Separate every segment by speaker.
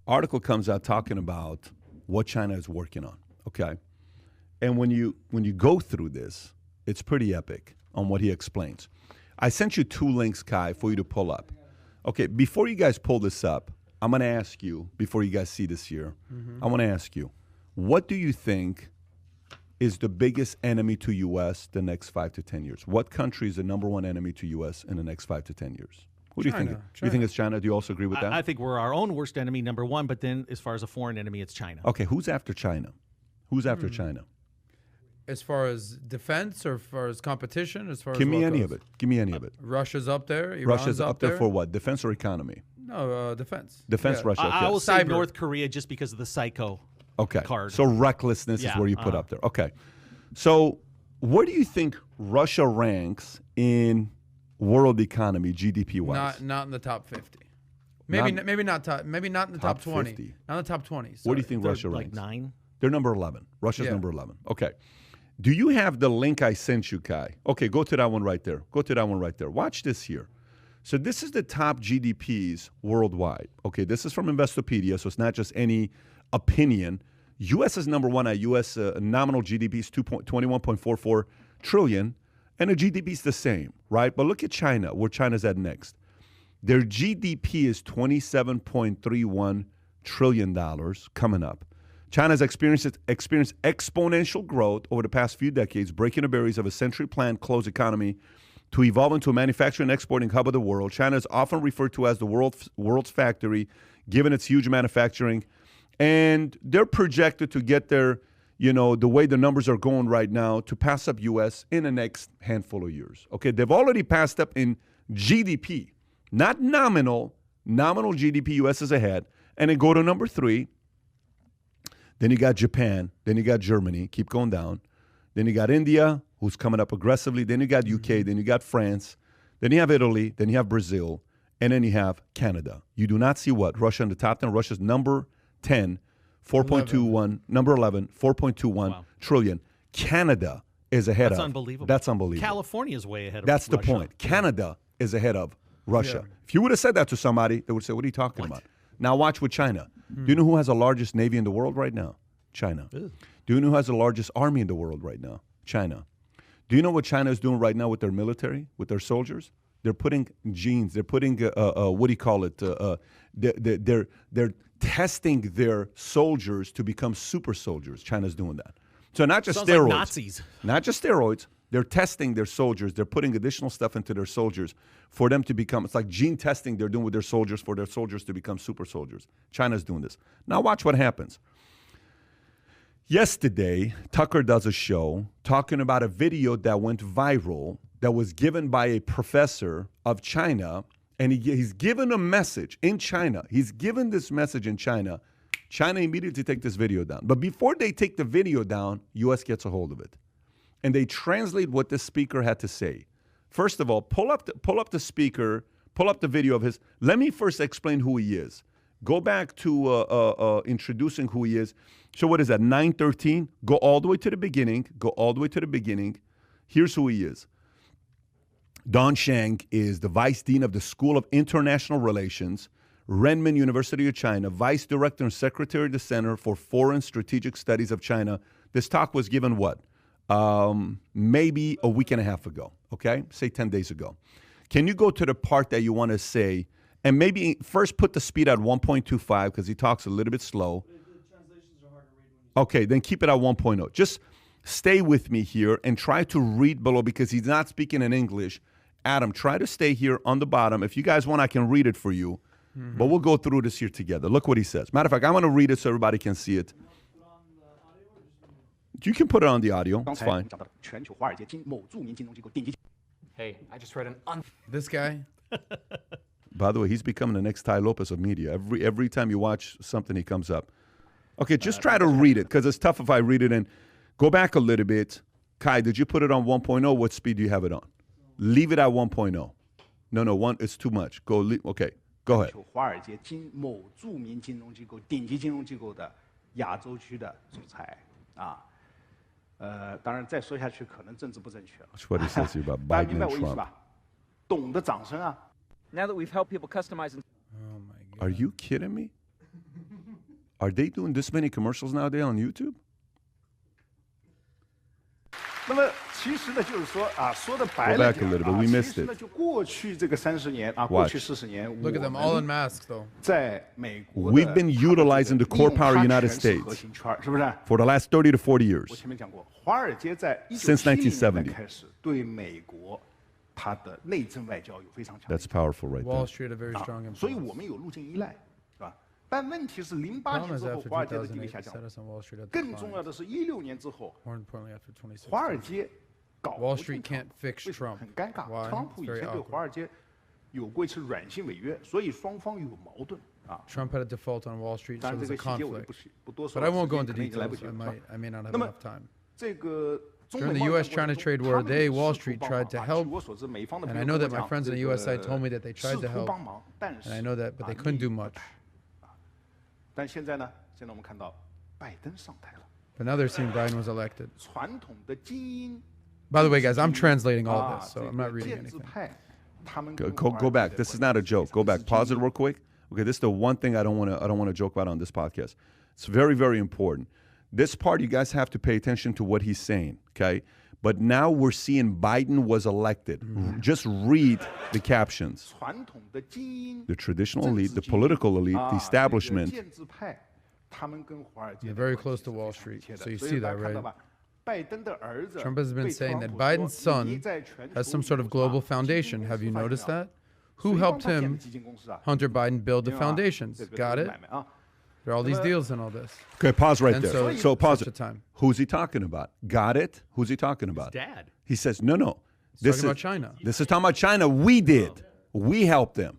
Speaker 1: article comes out talking about what China is working on, okay? And when you go through this, it's pretty epic on what he explains. I sent you 2 links, Kai, for you to pull up. Okay, before you guys pull this up, I'm going to ask you, before you guys see this here, I want to ask you, what do you think is the biggest enemy to U.S. the next 5 to 10 years? What country is the number 1 enemy to U.S. in the next 5 to 10 years? Who do you think? Do you think it's China? Do you also agree with that?
Speaker 2: I think we're our own worst enemy, number 1, but then as far as a foreign enemy, it's China.
Speaker 1: Okay, who's after China? Who's after China?
Speaker 3: As far as defense or as far as competition? As far
Speaker 1: Give
Speaker 3: as
Speaker 1: me
Speaker 3: what
Speaker 1: any
Speaker 3: goes?
Speaker 1: of it. Give me any of it.
Speaker 3: Russia's up there. Iran's
Speaker 1: Russia's up there for what? Defense or economy?
Speaker 3: No, defense.
Speaker 1: Defense,
Speaker 3: Yeah.
Speaker 1: Russia. Okay.
Speaker 2: I will say
Speaker 3: Cyber.
Speaker 2: North Korea just because of the psycho card.
Speaker 1: So recklessness is
Speaker 2: Yeah,
Speaker 1: where you put up there. Okay. So where do you think Russia ranks in world economy, GDP wise?
Speaker 3: Not in the top 50. Maybe not in the top 20.
Speaker 1: 50.
Speaker 3: Not in the top 20.
Speaker 1: Where do you think
Speaker 2: They're
Speaker 1: Russia
Speaker 2: like
Speaker 1: ranks?
Speaker 2: 9.
Speaker 1: They're number 11. Russia's
Speaker 3: Yeah.
Speaker 1: number 11. Okay. Do you have the link I sent you, Kai? Okay, go to that one right there. Go to that one right there. Watch this here. So this is the top GDPs worldwide. Okay, this is from Investopedia, so it's not just any opinion. U.S. is number 1 at U.S. Nominal GDP is 21.44 trillion, and the GDP is the same, right? But look at China, where China's at next. Their GDP is $27.31 trillion coming up. China's experienced exponential growth over the past few decades, breaking the barriers of a century-planned closed economy to evolve into a manufacturing and exporting hub of the world. China is often referred to as the world's factory, given its huge manufacturing. And they're projected to get there, the way the numbers are going right now, to pass up U.S. in the next handful of years. Okay, they've already passed up in GDP, not nominal. Nominal GDP, U.S. is ahead. And then go to number 3. Then you got Japan. Then you got Germany. Keep going down. Then you got India, who's coming up aggressively. Then you got UK. Then you got France. Then you have Italy. Then you have Brazil. And then you have Canada. You do not see what? Russia in the top 10. Russia's number 10, 4.21. Number 11, 4.21 trillion. Canada is ahead of.
Speaker 2: That's unbelievable.
Speaker 1: That's unbelievable.
Speaker 2: California is way ahead of
Speaker 1: That's
Speaker 2: Russia.
Speaker 1: the point. Canada is ahead of Russia. If you would have said that to somebody, they would say, what are you talking about? Now watch with China. Do you know who has the largest navy in the world right now? China. Do you know who has the largest army in the world right now? China. Do you know what China is doing right now with their military, with their soldiers? They're putting genes. They're putting what do you call it? They're testing their soldiers to become super soldiers. China's doing that. So not just
Speaker 2: Sounds
Speaker 1: steroids.
Speaker 2: like Nazis.
Speaker 1: Not just steroids. They're testing their soldiers. They're putting additional stuff into their soldiers for them to become, it's like gene testing they're doing with their soldiers for their soldiers to become super soldiers. China's doing this. Now watch what happens. Yesterday, Tucker does a show talking about a video that went viral that was given by a professor of China, and he's given a message in China. He's given this message in China. China immediately take this video down. But before they take the video down, U.S. gets a hold of it. And they translate what the speaker had to say. First of all, pull up the speaker, pull up the video of his. Let me first explain who he is. Go back to introducing who he is. So what is that, 9:13? Go all the way to the beginning. Go all the way to the beginning. Here's who he is. Don Shang is the Vice Dean of the School of International Relations, Renmin University of China, Vice Director and Secretary of the Center for Foreign Strategic Studies of China. This talk was given what? Maybe a week and a half ago, okay? Say 10 days ago. Can you go to the part that you want to say, and maybe first put the speed at 1.25 because he talks a little bit slow.
Speaker 4: The translations are hard to read.
Speaker 1: Okay, then keep it at 1.0. Just stay with me here and try to read below because he's not speaking in English. Adam, try to stay here on the bottom. If you guys want, I can read it for you. But we'll go through this here together. Look what he says. Matter of fact, I'm going to read it so everybody can see it. You can put it on the audio. It's fine.
Speaker 5: Hey, I just read an
Speaker 3: This guy?
Speaker 1: By the way, he's becoming the next Tai Lopez of media. Every time you watch something, he comes up. Okay, just try to read it because it's tough if I read it and go back a little bit. Kai, did you put it on 1.0? What speed do you have it on? Leave it at 1.0. No, one. It's too much. Okay, go ahead.
Speaker 6: 华尔街某著名金融机构、顶级金融机构的亚洲区的总裁啊，当然再说下去可能政治不正确了。
Speaker 1: That's what he says here about
Speaker 6: 大家
Speaker 1: Biden
Speaker 6: 明白
Speaker 1: and
Speaker 6: 我意思
Speaker 1: Trump.
Speaker 6: 吧？懂得掌声啊！
Speaker 5: Now that we've helped people customize and
Speaker 3: Oh, my God.
Speaker 1: Are you kidding me? Are they doing this many commercials nowadays on YouTube?
Speaker 6: 那么其实呢，就是说啊，说的白
Speaker 1: Go
Speaker 6: 了
Speaker 1: back a
Speaker 6: 点
Speaker 1: little bit.
Speaker 6: 啊
Speaker 1: We
Speaker 6: 其
Speaker 1: missed
Speaker 6: 实呢，
Speaker 1: it.
Speaker 6: 就过去这个30年啊，过
Speaker 1: Watch.
Speaker 6: 去40年，
Speaker 3: Look at them,
Speaker 6: 我
Speaker 3: all in
Speaker 6: 们
Speaker 3: masks, though.
Speaker 6: 在美国
Speaker 1: We've been utilizing the core power of the United
Speaker 6: 核
Speaker 1: States
Speaker 6: 心圈儿，是不是？
Speaker 1: for the last 30 to 40
Speaker 6: 我
Speaker 1: years.
Speaker 6: 前面讲过，华尔街在
Speaker 1: Since
Speaker 6: 1970年代
Speaker 1: 1970
Speaker 6: 开始对美国它的内政外交有非常强的
Speaker 1: That's powerful right
Speaker 3: Wall
Speaker 1: there.
Speaker 3: Street a very strong
Speaker 6: 所以
Speaker 3: influence.
Speaker 6: 我们有路径依赖，是吧？但问题是08
Speaker 3: Problem
Speaker 6: 年
Speaker 3: is
Speaker 6: 之后，
Speaker 3: after
Speaker 6: 华尔街的地位
Speaker 3: 2008,
Speaker 6: 下降
Speaker 3: set。us on Wall Street at
Speaker 6: 更重要
Speaker 3: decline.
Speaker 6: 的是，16年之后，
Speaker 3: More importantly, after 2016.
Speaker 6: 华尔街搞
Speaker 3: Wall
Speaker 6: 不定
Speaker 3: Street can't
Speaker 6: 特朗普
Speaker 3: fix
Speaker 6: 为什么
Speaker 3: Trump.
Speaker 6: 很尴尬。
Speaker 3: Why?
Speaker 6: 特朗普
Speaker 3: It's
Speaker 6: 以
Speaker 3: very
Speaker 6: 前对
Speaker 3: awkward.
Speaker 6: 华尔街有过一次软性违约，所以双方有矛盾啊。
Speaker 3: Trump had a default on Wall Street,
Speaker 6: 当
Speaker 3: so
Speaker 6: 然，这
Speaker 3: there's a
Speaker 6: 个细节我就
Speaker 3: conflict.
Speaker 6: 不多说
Speaker 3: But
Speaker 6: 了，
Speaker 3: I won't go
Speaker 6: 时
Speaker 3: into
Speaker 6: 间可能已经来不
Speaker 3: details.
Speaker 6: 及
Speaker 3: I
Speaker 6: 了。是吧
Speaker 3: may not have
Speaker 6: 那么
Speaker 3: enough time.
Speaker 6: 这个中
Speaker 3: During
Speaker 6: 美
Speaker 3: the
Speaker 6: 贸易
Speaker 3: U.S.
Speaker 6: 战过程
Speaker 3: China
Speaker 6: 中
Speaker 3: trade
Speaker 6: 他
Speaker 3: war,
Speaker 6: 们
Speaker 3: they
Speaker 6: 试
Speaker 3: Wall
Speaker 6: 图
Speaker 3: Street
Speaker 6: 帮
Speaker 3: tried
Speaker 6: 忙
Speaker 3: to
Speaker 6: 啊
Speaker 3: help.
Speaker 6: 据我所知，美方的
Speaker 3: And
Speaker 6: 朋
Speaker 3: I
Speaker 6: 友
Speaker 3: know
Speaker 6: 跟
Speaker 3: that
Speaker 6: 我
Speaker 3: my
Speaker 6: 讲
Speaker 3: friends in
Speaker 6: 这
Speaker 3: the U.S. side
Speaker 6: 个
Speaker 3: told me that they
Speaker 6: 试
Speaker 3: tried to
Speaker 6: 图
Speaker 3: help,
Speaker 6: 帮忙，但
Speaker 3: and
Speaker 6: 是
Speaker 3: I know that, but they
Speaker 6: 啊
Speaker 3: couldn't
Speaker 6: 利
Speaker 3: do
Speaker 6: 益不
Speaker 3: much.
Speaker 6: 大啊但现在呢，现在我们看到拜登上台了，
Speaker 3: But now they're seeing Biden was elected.
Speaker 6: 传统的精英
Speaker 3: By the way, guys, I'm translating all
Speaker 6: 啊
Speaker 3: this, so
Speaker 6: 这
Speaker 3: I'm not
Speaker 6: 个
Speaker 3: reading
Speaker 6: 建制
Speaker 3: anything.
Speaker 6: 派，他们
Speaker 1: Go,
Speaker 6: 跟
Speaker 1: go,
Speaker 6: 华
Speaker 1: go
Speaker 6: 尔街
Speaker 1: back.
Speaker 6: 的
Speaker 1: This is
Speaker 6: 关
Speaker 1: not a
Speaker 6: 系
Speaker 1: joke.
Speaker 6: 非
Speaker 1: Go
Speaker 6: 常的
Speaker 1: back. Pause it
Speaker 6: 精英
Speaker 1: real quick. Okay, this is the one thing I don't want to joke about on this podcast. It's very, very important. This part you guys have to pay attention to what he's saying, okay? But now we're seeing Biden was elected. Just read the captions.
Speaker 6: 传统的精英
Speaker 1: The traditional
Speaker 6: 政
Speaker 1: elite,
Speaker 6: 治
Speaker 1: the
Speaker 6: 精英
Speaker 1: political elite, the
Speaker 6: 啊这个
Speaker 1: establishment.
Speaker 6: 建制派，他们跟华尔街
Speaker 3: They're
Speaker 6: 的
Speaker 3: very
Speaker 6: 关
Speaker 3: close
Speaker 6: 系
Speaker 3: to
Speaker 6: 是
Speaker 3: Wall
Speaker 6: 非常密
Speaker 3: Street,
Speaker 6: 切的
Speaker 3: so you
Speaker 6: 所以
Speaker 3: see
Speaker 6: 大
Speaker 3: that,
Speaker 6: 家看到
Speaker 3: right?
Speaker 6: 吧？拜登的儿子
Speaker 3: Trump has been
Speaker 6: 被
Speaker 3: saying
Speaker 6: 特
Speaker 3: that
Speaker 6: 朗普
Speaker 3: Biden's
Speaker 6: 说你
Speaker 3: son
Speaker 6: 在全
Speaker 3: has
Speaker 6: 球
Speaker 3: some sort of
Speaker 6: 有
Speaker 3: global
Speaker 6: 啥基金
Speaker 3: foundation.
Speaker 6: 公
Speaker 3: Have
Speaker 6: 司
Speaker 3: you
Speaker 6: 发现
Speaker 3: noticed
Speaker 6: 没有
Speaker 3: that? Who
Speaker 6: 谁帮
Speaker 3: helped
Speaker 6: 他建的
Speaker 3: him,
Speaker 6: 基金公司啊？
Speaker 3: Hunter Biden, build the
Speaker 6: 明白吗
Speaker 3: foundations?
Speaker 6: 这个
Speaker 3: Got
Speaker 6: 这
Speaker 3: it?
Speaker 6: 个买卖啊
Speaker 3: There are all these
Speaker 6: Uh,
Speaker 3: deals and all this.
Speaker 1: Okay, pause right
Speaker 3: And
Speaker 1: there.
Speaker 3: so-
Speaker 1: So pause
Speaker 3: such
Speaker 1: it.
Speaker 3: a time.
Speaker 1: Who's he talking about? Got it? Who's he talking about?
Speaker 2: Dad.
Speaker 1: He says, no.
Speaker 3: He's talking about China.
Speaker 1: This is talking about China. We did. We helped them.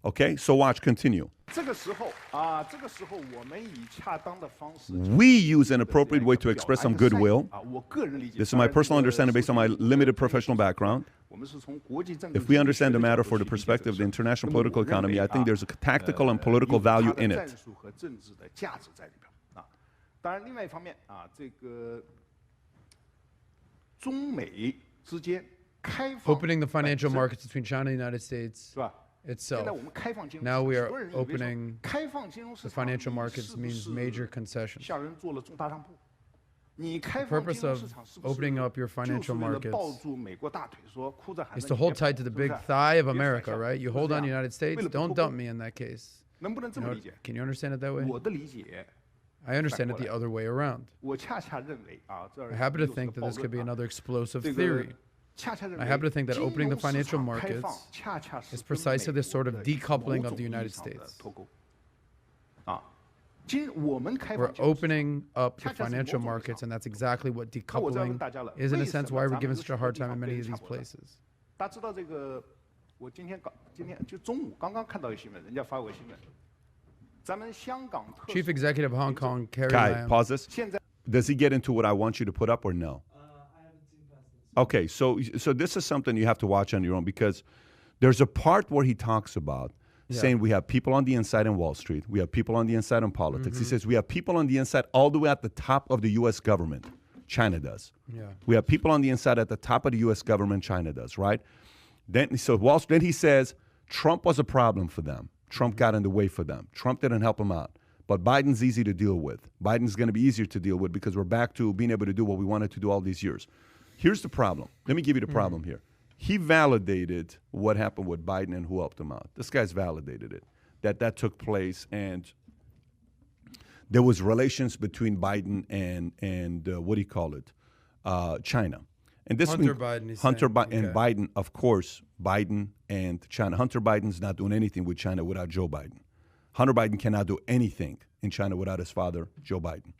Speaker 1: Okay, so watch, continue.
Speaker 6: 这个时候啊，这个时候我们以恰当的方式
Speaker 1: We use an appropriate way to express some goodwill.
Speaker 6: 啊，我个人理解
Speaker 1: This is my personal understanding based on my limited professional background.
Speaker 6: 我们是从国际政治
Speaker 1: If we understand the
Speaker 6: 经济学
Speaker 1: matter
Speaker 6: 的角
Speaker 1: for
Speaker 6: 度
Speaker 1: the
Speaker 6: 去理解
Speaker 1: perspective
Speaker 6: 这
Speaker 1: of the
Speaker 6: 个事
Speaker 1: international
Speaker 6: 那么
Speaker 1: political
Speaker 6: 我认
Speaker 1: economy,
Speaker 6: 为
Speaker 1: I think
Speaker 6: 啊
Speaker 1: there's a tactical and political
Speaker 6: 有它
Speaker 1: value
Speaker 6: 的
Speaker 1: in
Speaker 6: 战
Speaker 1: it.
Speaker 6: 术和政治的价值在里边啊。当然，另外一方面啊，这个中美之间开放
Speaker 3: Opening the financial
Speaker 6: 本身
Speaker 3: markets between China and the United States
Speaker 6: 是吧？现
Speaker 3: itself.
Speaker 6: 在我们开放金融
Speaker 3: Now
Speaker 6: 市
Speaker 3: we
Speaker 6: 场
Speaker 3: are
Speaker 6: 很多人认为说
Speaker 3: opening
Speaker 6: 开放金融市
Speaker 3: The
Speaker 6: 场
Speaker 3: financial
Speaker 6: 你
Speaker 3: markets
Speaker 6: 是不
Speaker 3: means
Speaker 6: 是
Speaker 3: major concessions.
Speaker 6: 向人做了重大让步。你
Speaker 3: The
Speaker 6: 开放金
Speaker 3: purpose
Speaker 6: 融
Speaker 3: of
Speaker 6: 市场是不是
Speaker 3: opening up your
Speaker 6: 就是
Speaker 3: financial
Speaker 6: 为了抱
Speaker 3: markets
Speaker 6: 住美国大腿，说哭着喊
Speaker 3: is
Speaker 6: 着
Speaker 3: to
Speaker 6: 你
Speaker 3: hold
Speaker 6: 别
Speaker 3: tight
Speaker 6: 跑
Speaker 3: to the
Speaker 6: 是不
Speaker 3: big
Speaker 6: 是
Speaker 3: thigh of
Speaker 6: 别甩
Speaker 3: America,
Speaker 6: 下
Speaker 3: right? You
Speaker 6: 是不
Speaker 3: hold
Speaker 6: 是
Speaker 3: on
Speaker 6: 这
Speaker 3: to the
Speaker 6: 样
Speaker 3: United States,
Speaker 6: 为了不
Speaker 3: don't
Speaker 6: 脱
Speaker 3: dump
Speaker 6: 钩
Speaker 3: me in that case.
Speaker 6: 能不能这
Speaker 3: You
Speaker 6: 么
Speaker 3: know,
Speaker 6: 理解？
Speaker 3: can you understand it that way?
Speaker 6: 我的理解，
Speaker 3: I understand it the
Speaker 6: 反过来。
Speaker 3: other way around.
Speaker 6: 我恰恰认为啊，这
Speaker 3: I happen to
Speaker 6: 又是
Speaker 3: think that
Speaker 6: 暴
Speaker 3: this could be
Speaker 6: 论啊
Speaker 3: another explosive
Speaker 6: 这个
Speaker 3: theory.
Speaker 6: 恰恰认
Speaker 3: I
Speaker 6: 为
Speaker 3: happen to think that
Speaker 6: 金
Speaker 3: opening the
Speaker 6: 融市
Speaker 3: financial
Speaker 6: 场开
Speaker 3: markets
Speaker 6: 放恰恰是
Speaker 3: is
Speaker 6: 跟
Speaker 3: precisely
Speaker 6: 美
Speaker 3: this sort
Speaker 6: 国
Speaker 3: of
Speaker 6: 的
Speaker 3: decoupling
Speaker 6: 某
Speaker 3: of the
Speaker 6: 种意义
Speaker 3: United
Speaker 6: 上的
Speaker 3: States.
Speaker 6: 脱钩啊。我们开
Speaker 3: We're
Speaker 6: 放金融市场
Speaker 3: opening up the
Speaker 6: 恰恰是
Speaker 3: financial
Speaker 6: 某种意义
Speaker 3: markets,
Speaker 6: 上
Speaker 3: and that's exactly what
Speaker 6: 那我再问
Speaker 3: decoupling
Speaker 6: 大家了，
Speaker 3: is in a
Speaker 6: 为什
Speaker 3: sense
Speaker 6: 么
Speaker 3: why we're
Speaker 6: 咱
Speaker 3: giving
Speaker 6: 们
Speaker 3: such a
Speaker 6: 许多
Speaker 3: hard
Speaker 6: 地
Speaker 3: time
Speaker 6: 方
Speaker 3: in
Speaker 6: 跟
Speaker 3: many
Speaker 6: 人
Speaker 3: of
Speaker 6: 差
Speaker 3: these
Speaker 6: 不多的？
Speaker 3: places.
Speaker 6: 大家知道这个，我今天中午刚刚看到一个新闻，人家发过新闻，咱们香港特
Speaker 3: Chief
Speaker 6: 首
Speaker 3: Executive of Hong Kong, Carrie
Speaker 1: Kai,
Speaker 3: Lam.
Speaker 1: pause this.
Speaker 6: 现在
Speaker 1: Does he get into what I want you to put up or no?
Speaker 4: I haven't seen past this.
Speaker 1: Okay, so this is something you have to watch on your own because there's a part where he talks about saying we have people on the inside in Wall Street, we have people on the inside in politics. He says we have people on the inside all the way at the top of the U.S. government. China does.
Speaker 3: Yeah.
Speaker 1: We have people on the inside at the top of the U.S. government. China does, right? Then he says Trump was a problem for them. Trump got in the way for them. Trump didn't help them out. But Biden's easy to deal with. Biden's going to be easier to deal with because we're back to being able to do what we wanted to do all these years. Here's the problem. Let me give you the problem here. He validated what happened with Biden and who helped him out. This guy's validated it, that took place, and there was relations between Biden and what do you call it, China. And this
Speaker 3: Hunter Biden, he's saying.
Speaker 1: and
Speaker 3: Okay.
Speaker 1: Biden, of course, Biden and China. Hunter Biden's not doing anything with China without Joe Biden. Hunter Biden cannot do anything in China without his father, Joe Biden.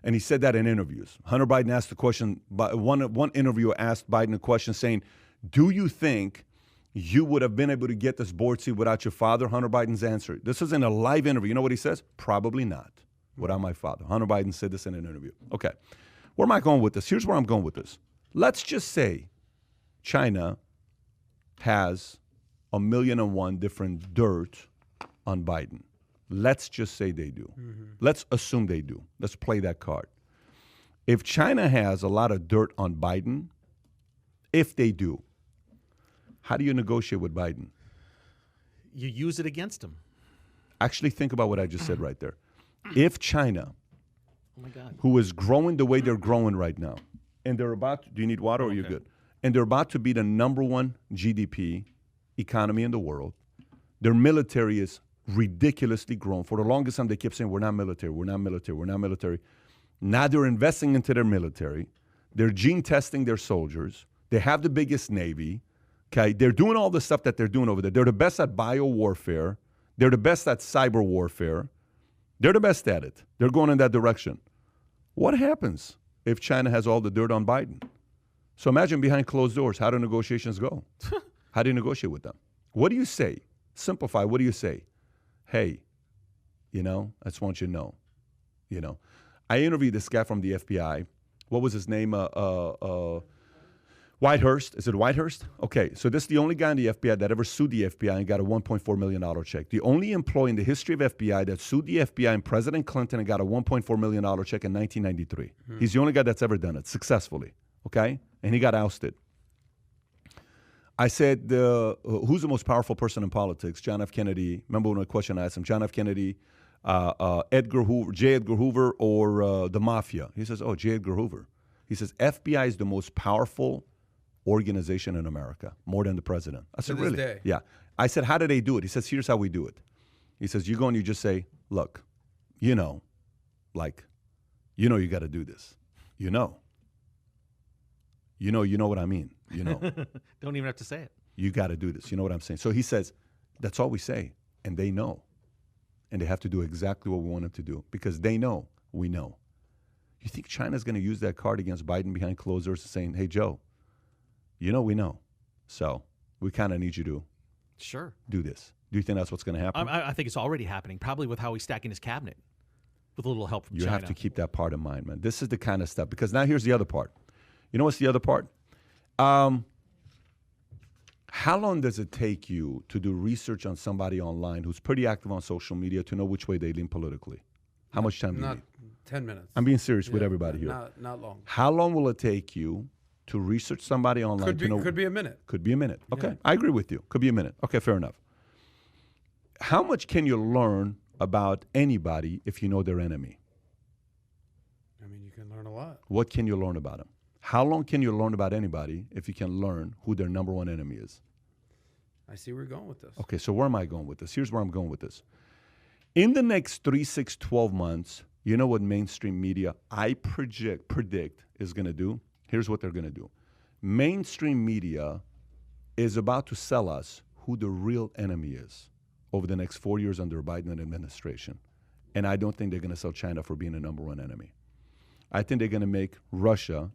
Speaker 1: And he said that in interviews. Hunter Biden asked the question, but one interviewer asked Biden a question saying, do you think you would have been able to get this board seat without your father? Hunter Biden's answer. This is in a live interview. You know what he says? Probably not without my father. Hunter Biden said this in an interview. Okay. Where am I going with this? Here's where I'm going with this. Let's just say China has 1,000,001 different dirt on Biden. Let's just say they do. Let's assume they do. Let's play that card. If China has a lot of dirt on Biden, if they do, how do you negotiate with Biden?
Speaker 2: You use it against him.
Speaker 1: Actually, think about what I just said right there. If China,
Speaker 2: Oh my God.
Speaker 1: who is growing the way they're growing right now, and they're about to, do you need water or you're good? And they're about to be the number one GDP economy in the world. Their military is ridiculously grown. For the longest time, they kept saying, we're not military, we're not military, we're not military. Now they're investing into their military. They're gene testing their soldiers. They have the biggest Navy. Okay, they're doing all the stuff that they're doing over there. They're the best at bio warfare. They're the best at cyber warfare. They're the best at it. They're going in that direction. What happens if China has all the dirt on Biden? So imagine behind closed doors, how do negotiations go? How do you negotiate with them? What do you say? Simplify, what do you say? Hey, I just want you to know, I interviewed this guy from the FBI. What was his name? Whitehurst. Is it Whitehurst? Okay, so this is the only guy in the FBI that ever sued the FBI and got a $1.4 million check. The only employee in the history of FBI that sued the FBI and President Clinton and got a $1.4 million check in 1993. He's the only guy that's ever done it successfully, okay? And he got ousted. I said, who's the most powerful person in politics? John F. Kennedy. Remember when a question I asked him, John F. Kennedy, Edgar Hoover, J. Edgar Hoover, or the mafia? He says, J. Edgar Hoover. He says, FBI is the most powerful organization in America, more than the president. I said, really?
Speaker 3: Day.
Speaker 1: Yeah. I said, how do they do it? He says, here's how we do it. He says, you go and you just say, look, you got to do this. You know what I mean.
Speaker 2: Don't even have to say it.
Speaker 1: You got to do this. You know what I'm saying? So he says, that's all we say. And they know. And they have to do exactly what we want them to do because they know we know. You think China's going to use that card against Biden behind closed doors saying, hey, Joe, we know. So we kind of need you to do this. Do you think that's what's going to happen?
Speaker 2: I think it's already happening, probably with how he's stacking his cabinet with a little help from
Speaker 1: you
Speaker 2: China.
Speaker 1: have to keep that part in mind, man. This is the kind of stuff. Because now here's the other part. You know what's the other part? How long does it take you to do research on somebody online who's pretty active on social media to know which way they lean politically? How much time do you need?
Speaker 3: 10 minutes.
Speaker 1: I'm being serious with everybody here.
Speaker 3: Not long.
Speaker 1: How long will it take you to research somebody online?
Speaker 3: Could be a minute.
Speaker 1: Could be a minute. Okay,
Speaker 3: Yeah.
Speaker 1: I agree with you. Could be a minute. Okay, fair enough. How much can you learn about anybody if you know their enemy?
Speaker 3: I mean, you can learn a lot.
Speaker 1: What can you learn about them? How long can you learn about anybody if you can learn who their number one enemy is?
Speaker 3: I see where you're going with this.
Speaker 1: Okay, so where am I going with this? Here's where I'm going with this. In the next 3, 6, 12 months, you know what mainstream media, I predict is going to do? Here's what they're going to do. Mainstream media is about to sell us who the real enemy is over the next 4 years under a Biden administration. And I don't think they're going to sell China for being the number one enemy. I think they're going to make Russia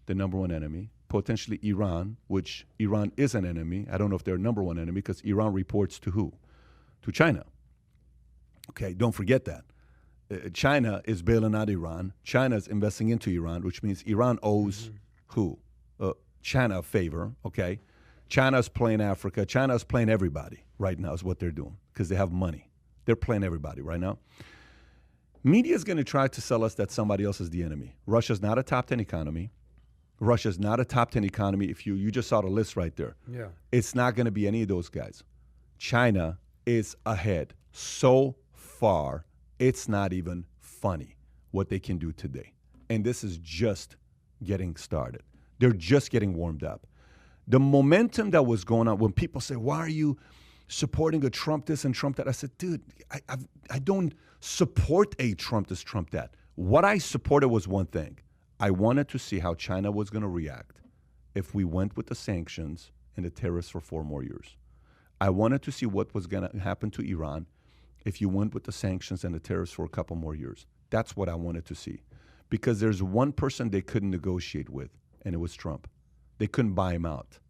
Speaker 1: the number one enemy, potentially Iran, which Iran is an enemy. I don't know if they're number one enemy because Iran reports to who? To China. Okay, don't forget that. China is bailing out Iran. China is investing into Iran, which means Iran owes who? China a favor, okay? China's playing Africa. China's playing everybody right now is what they're doing because they have money. They're playing everybody right now. Media is going to try to sell us that somebody else is the enemy. Russia's not a top 10 economy. Russia's not a top 10 economy. If you just saw the list right there.
Speaker 3: Yeah.
Speaker 1: It's not going to be any of those guys. China is ahead so far, it's not even funny what they can do today. And this is just getting started. They're just getting warmed up. The momentum that was going on, when people say, why are you supporting a Trump this and Trump that? I said, dude, I don't support a Trump this, Trump that. What I supported was one thing. I wanted to see how China was going to react if we went with the sanctions and the tariffs for 4 more years. I wanted to see what was going to happen to Iran if you went with the sanctions and the tariffs for a couple more years. That's what I wanted to see. Because there's one person they couldn't negotiate with, and it was Trump. They couldn't buy him out.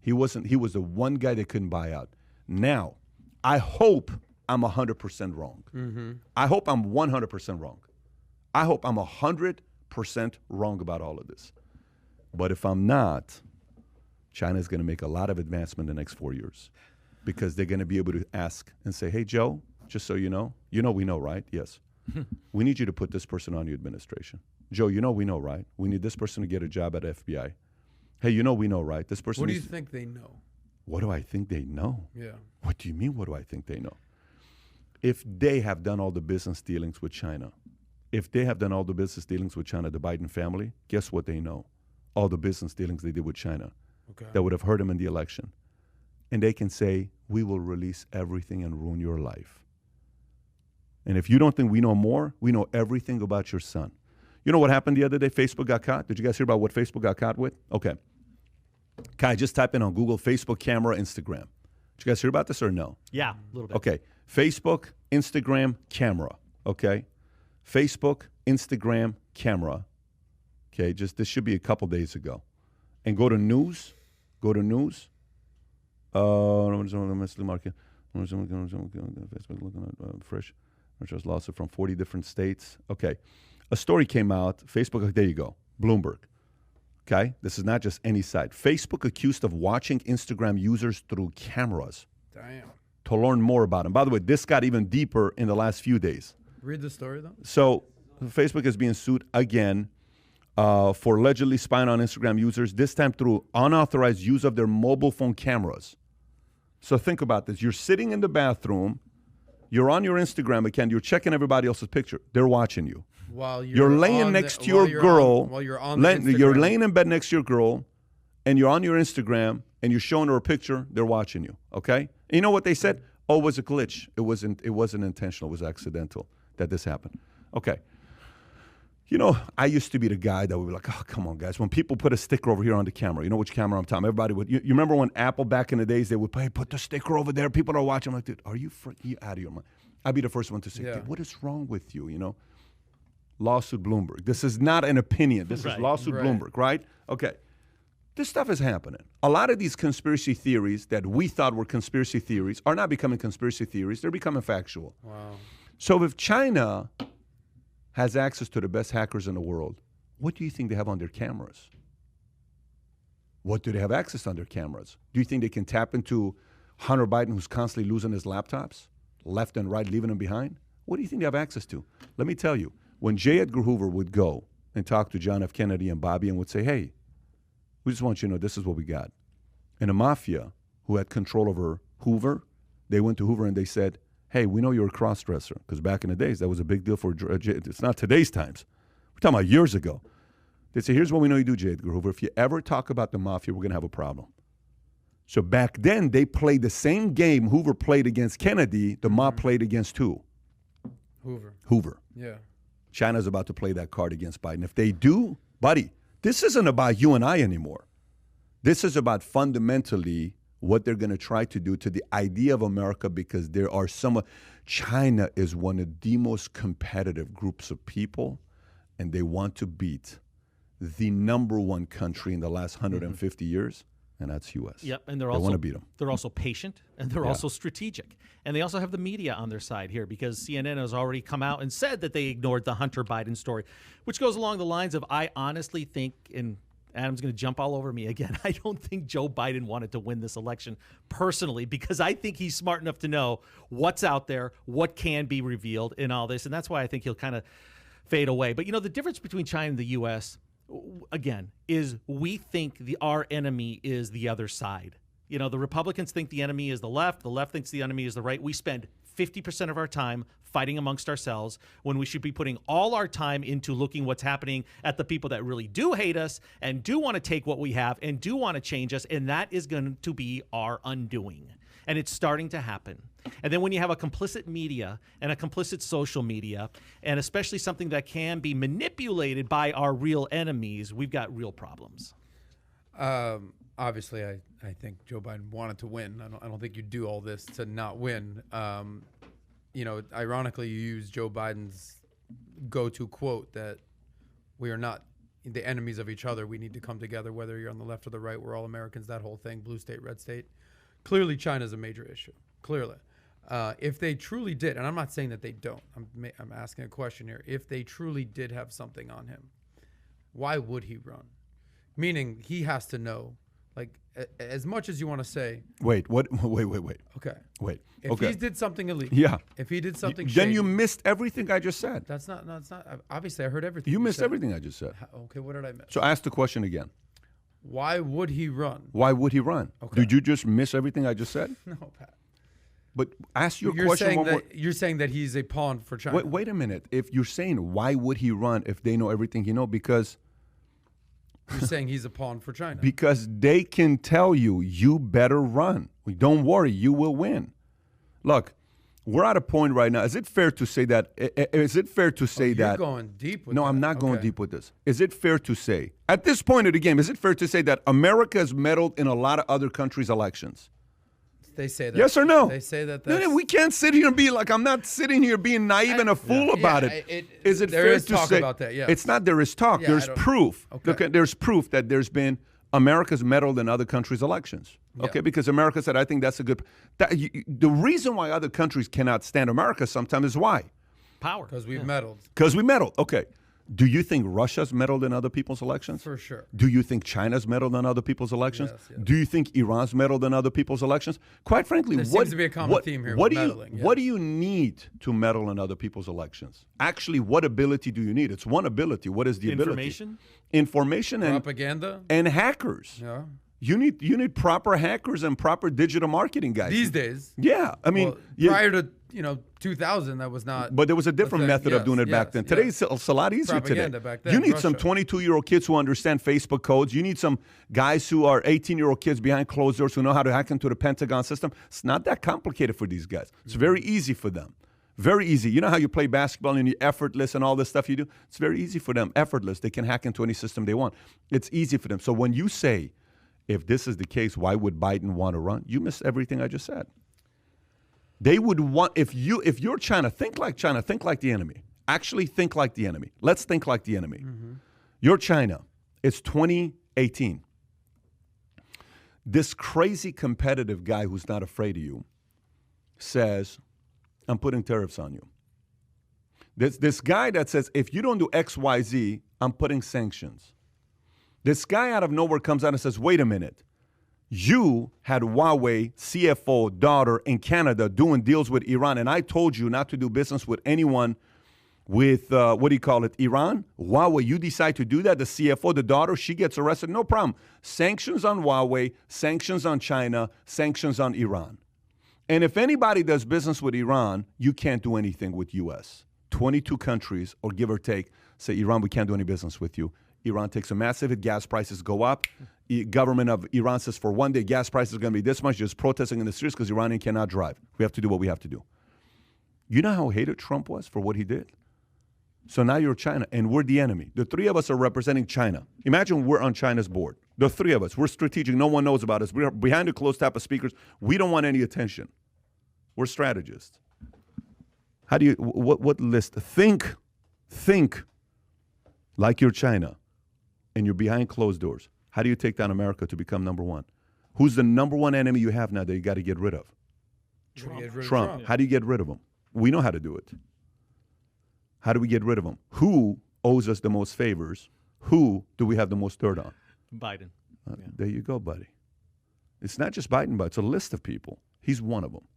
Speaker 1: He was the one guy they couldn't buy out. Now, I hope I'm 100% wrong. Mm-hmm. I hope I'm 100% wrong. I hope I'm 100% wrong about all of this. But if I'm not, China's going to make a lot of advancement in the next 4 years because they're going to be able to ask and say, hey, Joe, just so you know we know, right? Yes. We need you to put this person on your administration. Joe, we know, right? We need this person to get a job at FBI. Hey, we know, right? This person.
Speaker 3: What do you think they know?
Speaker 1: What do I think they know?
Speaker 3: Yeah.
Speaker 1: What do you mean, what do I think they know? if they have done all the business dealings with China, the Biden family, guess what they know? All the business dealings they did with China that would have hurt them in the election. And they can say, we will release everything and ruin your life. And if you don't think we know more, we know everything about your son. You know what happened the other day? Facebook got caught. Did you guys hear about what Facebook got caught with? Okay. Kai, just type in on Google, Facebook camera, Instagram. Did you guys hear about this or no?
Speaker 2: Yeah, a little bit.
Speaker 1: Okay. Facebook, Instagram, camera. Okay. Facebook, Instagram, camera. Okay. This should be a couple days ago. And go to news. Market. Facebook looking at fresh lawsuit from 40 different states. Okay. A story came out. Facebook, there you go. Bloomberg. Okay? This is not just any site. Facebook accused of watching Instagram users through cameras.
Speaker 3: Damn.
Speaker 1: To learn more about them. By the way, this got even deeper in the last few days.
Speaker 3: Read the story, though.
Speaker 1: So, Facebook is being sued again for allegedly spying on Instagram users, this time through unauthorized use of their mobile phone cameras. So, think about this. You're sitting in the bathroom. You're on your Instagram account. You're checking everybody else's picture. They're watching you.
Speaker 3: While
Speaker 1: you're laying next to your girl.
Speaker 3: While you're on
Speaker 1: you're laying in bed next to your girl, and you're on your Instagram, and you're showing her a picture. They're watching you. Okay. And you know what they said? Oh, it was a glitch. It wasn't intentional. It was accidental that this happened. Okay. You know, I used to be the guy that would be like, oh, come on, guys. When people put a sticker over here on the camera, you know which camera I'm talking about? Everybody would. You remember when Apple back in the days, they would put the sticker over there. People are watching. I'm like, dude, are you out of your mind? I'd be the first one to say, dude, what is wrong with you, you know? Lawsuit Bloomberg. This is not an opinion. This is lawsuit Bloomberg, right? Okay. This stuff is happening. A lot of these conspiracy theories that we thought were conspiracy theories are not becoming conspiracy theories. They're becoming factual.
Speaker 3: Wow.
Speaker 1: So if China has access to the best hackers in the world, what do you think they have on their cameras? What do they have access on their cameras? Do you think they can tap into Hunter Biden, who's constantly losing his laptops, left and right, leaving them behind? What do you think they have access to? Let me tell you. When J. Edgar Hoover would go and talk to John F. Kennedy and Bobby and would say, hey, we just want you to know this is what we got. And the mafia, who had control over Hoover, they went to Hoover and they said, hey, we know you're a cross-dresser. Because back in the days, that was a big deal for it's not today's times. We're talking about years ago. They say, here's what we know you do, J. Edgar Hoover. If you ever talk about the mafia, we're going to have a problem. So back then, they played the same game Hoover played against Kennedy, the mob played against who? Hoover.
Speaker 3: Yeah.
Speaker 1: China's about to play that card against Biden. If they do, buddy, this isn't about you and I anymore. This is about fundamentally what they're going to try to do to the idea of America, because there are China is one of the most competitive groups of people, and they want to beat the number one country in the last 150 years, and that's U.S.
Speaker 2: Yep, and
Speaker 1: they want to beat them.
Speaker 2: They're also patient, and they're also strategic. And they also have the media on their side here, because CNN has already come out and said that they ignored the Hunter Biden story, which goes along the lines of, I honestly think, and Adam's going to jump all over me again, I don't think Joe Biden wanted to win this election personally, because I think he's smart enough to know what's out there, what can be revealed in all this, and that's why I think he'll kind of fade away. But, you know, the difference between China and the U.S., again, is we think our enemy is the other side. You know, the Republicans think the enemy is the left thinks the enemy is the right. We spend 50% of our time fighting amongst ourselves when we should be putting all our time into looking what's happening at the people that really do hate us and do want to take what we have and do want to change us, and that is going to be our undoing. And it's starting to happen. And then when you have a complicit media and a complicit social media, and especially something that can be manipulated by our real enemies, we've got real problems.
Speaker 3: Obviously, I think Joe Biden wanted to win. I don't think you do all this to not win. You know, ironically, you use Joe Biden's go-to quote that we are not the enemies of each other. We need to come together, whether you're on the left or the right. We're all Americans, that whole thing, blue state, red state. Clearly, China's a major issue. Clearly. If they truly did, and I'm not saying that they don't. I'm asking a question here. If they truly did have something on him, why would he run? Meaning he has to know, like, as much as you want to say.
Speaker 1: Wait, what? Wait.
Speaker 3: Okay.
Speaker 1: Wait.
Speaker 3: If he did something illegal.
Speaker 1: Yeah.
Speaker 3: If he did something
Speaker 1: then
Speaker 3: shady,
Speaker 1: you missed everything I just said.
Speaker 3: That's not. No, it's not. Obviously, I heard everything.
Speaker 1: You missed
Speaker 3: said.
Speaker 1: everything I just said.
Speaker 3: Okay, what did I miss?
Speaker 1: So ask the question again.
Speaker 3: Why would he run?
Speaker 1: Why would he run?
Speaker 3: Okay.
Speaker 1: Did you just miss everything I just said?
Speaker 3: No, Pat.
Speaker 1: But ask your
Speaker 3: You're
Speaker 1: question
Speaker 3: saying
Speaker 1: one more.
Speaker 3: that you're saying that he's a pawn for China.
Speaker 1: Wait a minute. If you're saying why would he run if they know everything he know? Because
Speaker 3: You're saying he's a pawn for China.
Speaker 1: they can tell you better run. Don't worry, you will win. Look, we're at a point right now. Is it fair to say that? Is it fair to say
Speaker 3: You're
Speaker 1: that?
Speaker 3: going deep with
Speaker 1: No,
Speaker 3: that.
Speaker 1: I'm not going
Speaker 3: Okay.
Speaker 1: deep with this. Is it fair to say, at this point of the game, is it fair to say that America has meddled in a lot of other countries' elections?
Speaker 3: They say that.
Speaker 1: Yes or no?
Speaker 3: They say that.
Speaker 1: No,
Speaker 3: That's,
Speaker 1: we can't sit here and be like, I'm not sitting here being naive and a fool about it. Is it
Speaker 3: there
Speaker 1: fair
Speaker 3: is
Speaker 1: to
Speaker 3: talk
Speaker 1: say?
Speaker 3: about that, yes.
Speaker 1: It's not there is talk.
Speaker 3: Yeah,
Speaker 1: There's
Speaker 3: I don't-
Speaker 1: proof.
Speaker 3: Okay.
Speaker 1: Look, there's proof that there's been America's meddled in other countries' elections. Okay,
Speaker 3: Yeah.
Speaker 1: because America said, I think that's a good. The reason why other countries cannot stand America sometimes is why?
Speaker 2: Power.
Speaker 3: because we've meddled
Speaker 1: Because we meddled. Okay. Do you think Russia's meddled in other people's elections?
Speaker 3: for sure.
Speaker 1: Do you think China's meddled in other people's elections?
Speaker 3: Yes, yes.
Speaker 1: Do you think Iran's meddled in other people's elections? Quite frankly,
Speaker 3: There
Speaker 1: what
Speaker 3: seems to be a common theme here
Speaker 1: What
Speaker 3: with
Speaker 1: do you
Speaker 3: meddling,
Speaker 1: what
Speaker 3: yes.
Speaker 1: do you need to meddle in other people's elections? Actually, what ability do you need? It's one ability. What is the
Speaker 2: Information?
Speaker 1: ability? Information
Speaker 3: Propaganda.
Speaker 1: and hackers.
Speaker 3: Yeah.
Speaker 1: You need proper hackers and proper digital marketing guys.
Speaker 3: These days.
Speaker 1: Yeah, I mean,
Speaker 3: Well,
Speaker 1: yeah,
Speaker 3: prior to 2000, that was not.
Speaker 1: but there was a different
Speaker 3: thing.
Speaker 1: method of
Speaker 3: Yes,
Speaker 1: doing it back
Speaker 3: yes,
Speaker 1: then.
Speaker 3: yes.
Speaker 1: Today it's a lot easier today.
Speaker 3: Propaganda back then,
Speaker 1: You need some
Speaker 3: Russia.
Speaker 1: 22-year-old kids who understand Facebook codes. You need some guys who are 18-year-old kids behind closed doors who know how to hack into the Pentagon system. It's not that complicated for these guys. It's very easy for them. Very easy. You know how you play basketball and you're effortless and all this stuff you do? It's very easy for them. Effortless. They can hack into any system they want. It's easy for them. So when you say, if this is the case, why would Biden want to run? You missed everything I just said. They would want, if you're China, think like the enemy. Actually think like the enemy. Let's think like the enemy. You're China. It's 2018. This crazy competitive guy who's not afraid of you says, I'm putting tariffs on you. This guy that says, if you don't do X, Y, Z, I'm putting sanctions. This guy out of nowhere comes out and says, wait a minute. You had Huawei CFO daughter in Canada doing deals with Iran, and I told you not to do business with anyone with, Iran? Huawei, you decide to do that? The CFO, the daughter, she gets arrested? No problem. Sanctions on Huawei, sanctions on China, sanctions on Iran. And if anybody does business with Iran, you can't do anything with U.S. 22 countries, or give or take, say, Iran, we can't do any business with you. Iran takes a massive hit, gas prices go up. Government of Iran says for one day, gas prices are going to be this much, just protesting in the streets because Iranian cannot drive. We have to do what we have to do. You know how hated Trump was for what he did? So now you're China, and we're the enemy. The three of us are representing China. Imagine we're on China's board. The three of us. We're strategic. No one knows about us. We're behind a closed type of speakers. We don't want any attention. We're strategists. How do you, what list? Think like you're China, and you're behind closed doors. How do you take down America to become number one? Who's the number one enemy you have now that you got to get rid of? Trump. How do you get rid of him? We know how to do it. How do we get rid of him? Who owes us the most favors? Who do we have the most dirt on?
Speaker 2: Biden.
Speaker 1: There you go, buddy. It's not just Biden, but it's a list of people. He's one of them.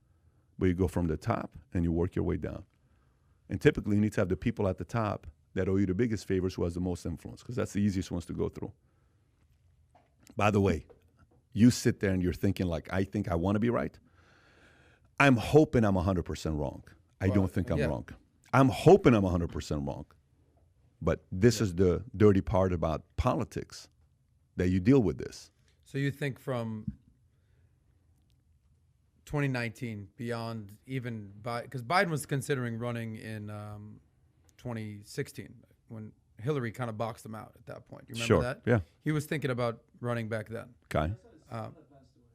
Speaker 1: But you go from the top and you work your way down. And typically you need to have the people at the top that owe you the biggest favors who has the most influence, because that's the easiest ones to go through. By the way, you sit there and you're thinking like, I think I want to be right. I'm hoping I'm 100% wrong. I don't think I'm wrong. I'm hoping I'm 100% wrong. But this is the dirty part about politics, that you deal with this.
Speaker 3: So you think from 2019 beyond even because Biden was considering running in 2016 when Hillary kind of boxed him out at that point. You remember that?
Speaker 1: Yeah.
Speaker 3: He was thinking about running back then.
Speaker 1: Okay.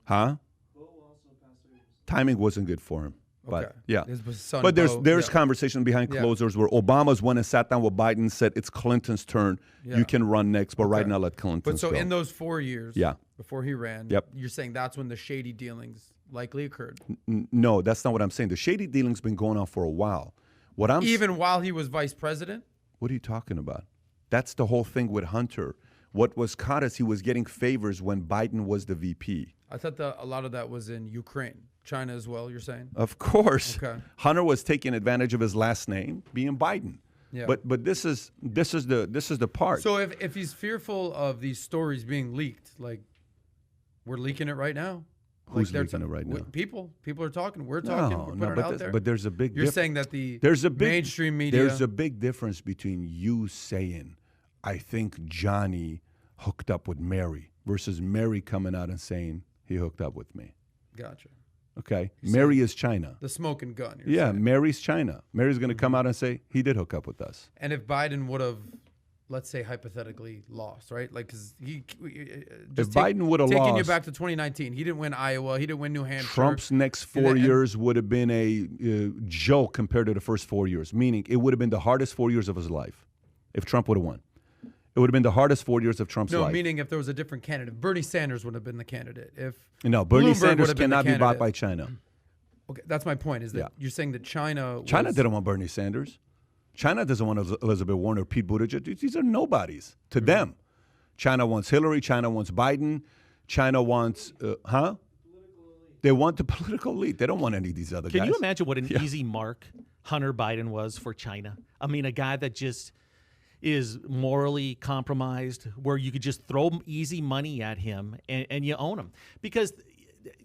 Speaker 1: Huh? Timing wasn't good for him. But
Speaker 3: Okay.
Speaker 1: yeah.
Speaker 3: His son,
Speaker 1: But there's
Speaker 3: Bo,
Speaker 1: conversation behind
Speaker 3: Yeah.
Speaker 1: closed doors where Obama's went and sat down with Biden and said, it's Clinton's turn.
Speaker 3: Yeah.
Speaker 1: You can run next, but right
Speaker 3: Okay.
Speaker 1: now let Clinton
Speaker 3: But so
Speaker 1: go.
Speaker 3: in those 4 years
Speaker 1: Yeah.
Speaker 3: before he ran,
Speaker 1: Yep.
Speaker 3: you're saying that's when the shady dealings likely occurred.
Speaker 1: No, that's not what I'm saying. The shady dealing's been going on for a while. What I'm
Speaker 3: Even while he was vice president?
Speaker 1: What are you talking about? That's the whole thing with Hunter. What was caught is he was getting favors when Biden was the VP.
Speaker 3: I thought that a lot of that was in Ukraine. China as well, you're saying?
Speaker 1: Of course.
Speaker 3: Okay.
Speaker 1: Hunter was taking advantage of his last name being Biden.
Speaker 3: Yeah.
Speaker 1: But this is the part.
Speaker 3: So if he's fearful of these stories being leaked, like we're leaking it right now.
Speaker 1: Who's leaking it right now?
Speaker 3: People are talking. We're talking. We're putting it out there.
Speaker 1: But there's a big.
Speaker 3: You're saying that mainstream media.
Speaker 1: There's a big difference between you saying, "I think Johnny hooked up with Mary," versus Mary coming out and saying he hooked up with me.
Speaker 3: Gotcha.
Speaker 1: Okay, Mary is China.
Speaker 3: The smoking gun.
Speaker 1: Yeah,
Speaker 3: saying.
Speaker 1: Mary's China. Mary's going to come out and say he did hook up with us.
Speaker 3: And if Biden would have, let's say hypothetically, lost, right? Like, because
Speaker 1: Biden would have lost,
Speaker 3: taking you back to 2019, he didn't win Iowa, he didn't win New Hampshire.
Speaker 1: Trump's next 4 years would have been a joke compared to the first 4 years. Meaning, it would have been the hardest 4 years of his life if Trump would have won. It would have been the hardest 4 years of Trump's life.
Speaker 3: No, meaning if there was a different candidate. Bernie Sanders would have been the candidate.
Speaker 1: No, Bernie Sanders cannot be bought by China.
Speaker 3: Okay, that's my point. Is that you're saying that China
Speaker 1: didn't want Bernie Sanders. China doesn't want Elizabeth Warren or Pete Buttigieg. These are nobodies to them. China wants Hillary. China wants Biden. China wants, They want the political elite. They don't want any of these other guys.
Speaker 2: Can you imagine what an easy mark Hunter Biden was for China? I mean, a guy that just is morally compromised, where you could just throw easy money at him and you own him. Because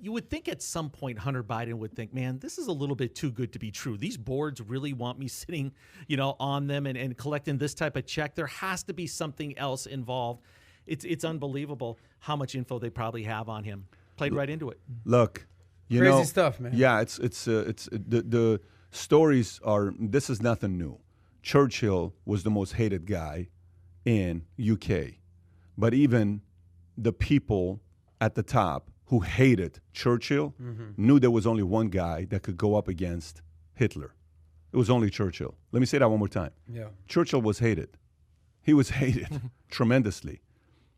Speaker 2: you would think at some point Hunter Biden would think, man, this is a little bit too good to be true. These boards really want me sitting, on them and collecting this type of check. There has to be something else involved. It's unbelievable how much info they probably have on him. Played right into it.
Speaker 1: Look,
Speaker 3: crazy stuff, man.
Speaker 1: Yeah, it's the stories are. This is nothing new. Churchill was the most hated guy in UK, but even the people at the top who hated Churchill knew there was only one guy that could go up against Hitler. It was only Churchill. Let me say that one more time.
Speaker 3: Yeah.
Speaker 1: Churchill was hated. He was hated tremendously.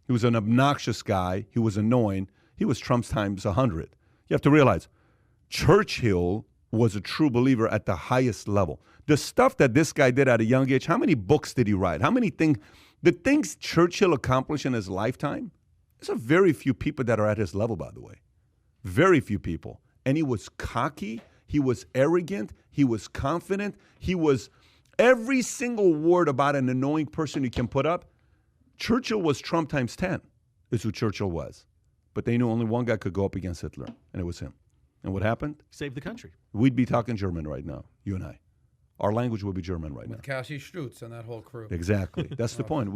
Speaker 1: He was an obnoxious guy. He was annoying. He was Trump's times 100. You have to realize, Churchill was a true believer at the highest level. The stuff that this guy did at a young age, how many books did he write? How many things, the things Churchill accomplished in his lifetime, there's a very few people that are at his level, by the way. Very few people. And he was cocky. He was arrogant. He was confident. He was every single word about an annoying person you can put up. Churchill was Trump times 10, is who Churchill was. But they knew only one guy could go up against Hitler, and it was him. And what happened?
Speaker 2: Saved the country.
Speaker 1: We'd be talking German right now, you and I. Our language would be German right now.
Speaker 3: With Cassie Strutz and that whole crew.
Speaker 1: Exactly. That's the point.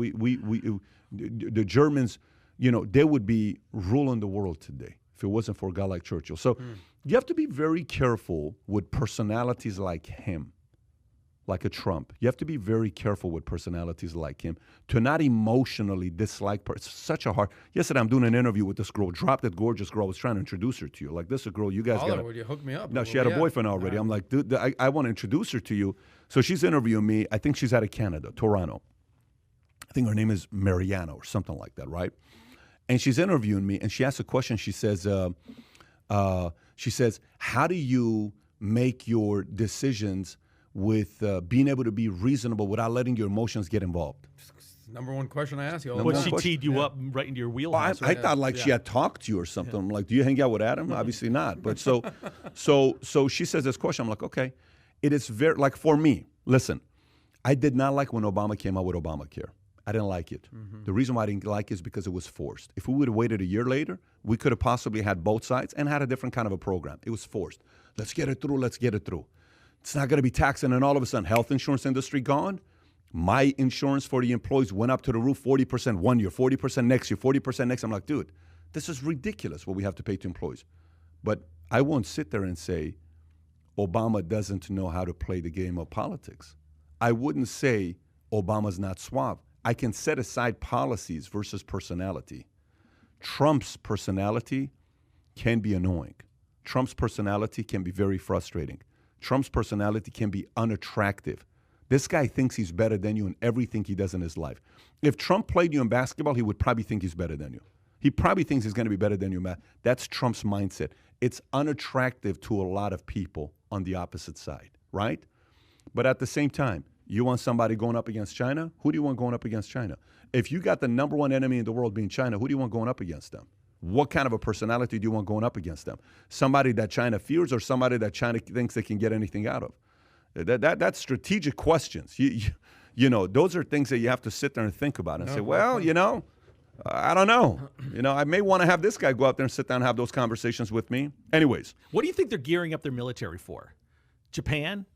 Speaker 1: The Germans, they would be ruling the world today if it wasn't for a guy like Churchill. So you have to be very careful with personalities like him, like a Trump. You have to be very careful with personalities like him to not emotionally dislike. It's such a hard. Yesterday, I'm doing an interview with this girl, drop dead gorgeous girl. I was trying to introduce her to you. Like, this is a girl you guys got.
Speaker 3: Would you hook me up?
Speaker 1: No, she had a boyfriend already. I'm like, dude, I want to introduce her to you. So she's interviewing me. I think she's out of Canada, Toronto. I think her name is Mariana or something like that, right? And she's interviewing me, and she asks a question. She says, how do you make your decisions with being able to be reasonable without letting your emotions get involved?
Speaker 3: Number one question I ask you.
Speaker 2: But she teed you up right into your wheelhouse.
Speaker 1: I thought like she had talked to you or something. I'm like, do you hang out with Adam? Obviously not. But so she says this question. I'm like, okay. It is very, like for me, listen, I did not like when Obama came out with Obamacare. I didn't like it. The reason why I didn't like it is because it was forced. If we would have waited a year later, we could have possibly had both sides and had a different kind of a program. It was forced. Let's get it through. Let's get it through. It's not going to be taxing, and all of a sudden, health insurance industry gone. My insurance for the employees went up to the roof, 40% one year, 40% next year, 40% next. I'm like, dude, this is ridiculous what we have to pay to employees. But I won't sit there and say Obama doesn't know how to play the game of politics. I wouldn't say Obama's not suave. I can set aside policies versus personality. Trump's personality can be annoying. Trump's personality can be very frustrating. Trump's personality can be unattractive. This guy thinks he's better than you in everything he does in his life. If Trump played you in basketball, he would probably think he's better than you. He probably thinks he's going to be better than you, Matt. That's Trump's mindset. It's unattractive to a lot of people on the opposite side, right? But at the same time, you want somebody going up against China? Who do you want going up against China? If you got the number one enemy in the world being China, who do you want going up against them? What kind of a personality do you want going up against them? Somebody that China fears or somebody that China thinks they can get anything out of? That's strategic questions. You know, those are things that you have to sit there and think about and say, well, I don't know. I may want to have this guy go out there and sit down and have those conversations with me. Anyways.
Speaker 2: What do you think they're gearing up their military for? Japan?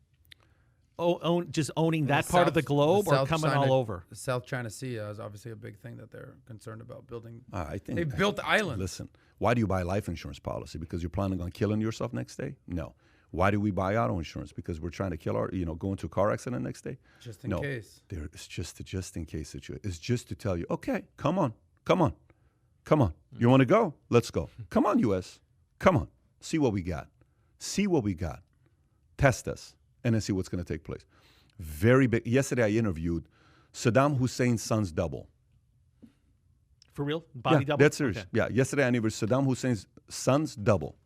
Speaker 2: Just owning that part of the globe, or coming all over?
Speaker 3: The South China Sea is obviously a big thing that they're concerned about building.
Speaker 1: I think
Speaker 3: they built islands.
Speaker 1: Listen, why do you buy a life insurance policy? Because you're planning on killing yourself next day? No. Why do we buy auto insurance? Because we're trying to kill go into a car accident next day?
Speaker 3: Just in case.
Speaker 1: It's just in case situation. It's just to tell you, okay, come on. You want to go? Let's go. Come on, U.S. Come on. See what we got. Test us. And then see what's going to take place. Very big. Yesterday I interviewed Saddam Hussein's son's double.
Speaker 2: For real? Body double?
Speaker 1: That's serious. Okay. Yeah. Yesterday I interviewed Saddam Hussein's son's double.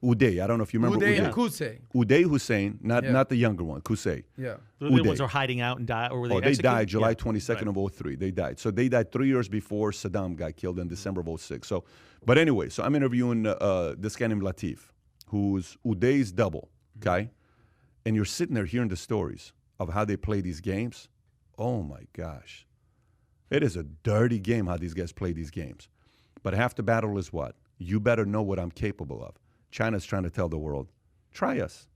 Speaker 1: Uday. I don't know if you remember Uday.
Speaker 3: Qusay.
Speaker 1: Uday Hussein, not the younger one. Qusay.
Speaker 3: Yeah.
Speaker 2: The ones who are hiding out and died, or were they executed?
Speaker 1: They died July 22nd of 03. They died. So they died 3 years before Saddam got killed in December of 06. But anyway, so I'm interviewing this guy named Latif, who's Uday's double. Okay. And you're sitting there hearing the stories of how they play these games. Oh, my gosh. It is a dirty game how these guys play these games. But half the battle is what? You better know what I'm capable of. China's trying to tell the world, try us.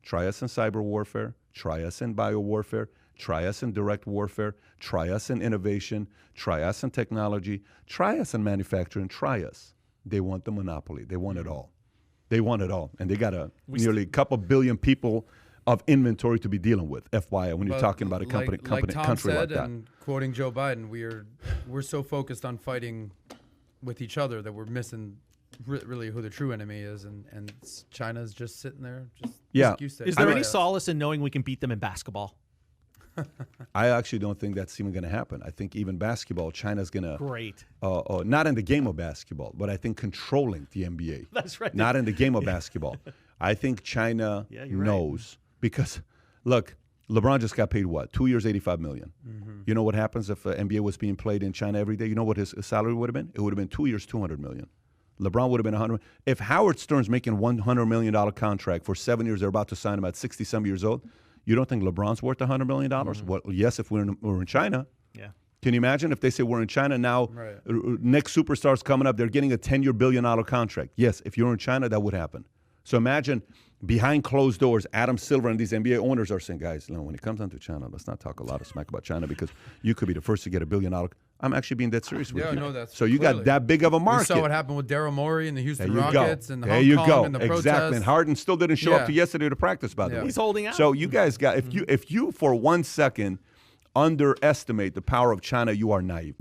Speaker 1: Try us in cyber warfare. Try us in bio warfare. Try us in direct warfare. Try us in innovation. Try us in technology. Try us in manufacturing. Try us. They want the monopoly. They want it all. They want it all. And they got nearly a couple billion people of inventory to be dealing with, FYI, when you're talking about a country like that.
Speaker 3: And quoting Joe Biden, we're so focused on fighting with each other that we're missing really who the true enemy is, and China's just sitting there. Like you said.
Speaker 2: Is there any solace in knowing we can beat them in basketball?
Speaker 1: I actually don't think that's even going to happen. I think even basketball, China's going to...
Speaker 2: Great.
Speaker 1: Not in the game of basketball, but I think controlling the NBA.
Speaker 2: That's right.
Speaker 1: Not in the game of basketball. I think China knows... Right. Because, look, LeBron just got paid what? 2 years, $85 million. Mm-hmm. You know what happens if NBA was being played in China every day? You know what his salary would have been? It would have been 2 years, $200 million. LeBron would have been $100 million. If Howard Stern's making $100 million contract for 7 years, they're about to sign him at 60-some years old, you don't think LeBron's worth $100 million? Mm-hmm. Well, yes, if we're in China.
Speaker 2: Yeah.
Speaker 1: Can you imagine if they say we're in China now, next superstar's coming up, they're getting a 10-year billion-dollar contract. Yes, if you're in China, that would happen. So imagine behind closed doors, Adam Silver and these NBA owners are saying, guys, when it comes down to China, let's not talk a lot of smack about China because you could be the first to get $1 billion. I'm actually being dead serious with you.
Speaker 3: No, that's
Speaker 1: so you got that big of a market.
Speaker 3: We saw what happened with Daryl Morey and the Houston Rockets and Hong Kong and the protests.
Speaker 1: Exactly. And Harden still didn't show up to yesterday to practice, by the way.
Speaker 2: He's holding out.
Speaker 1: So you guys got, if you for 1 second underestimate the power of China, you are naive.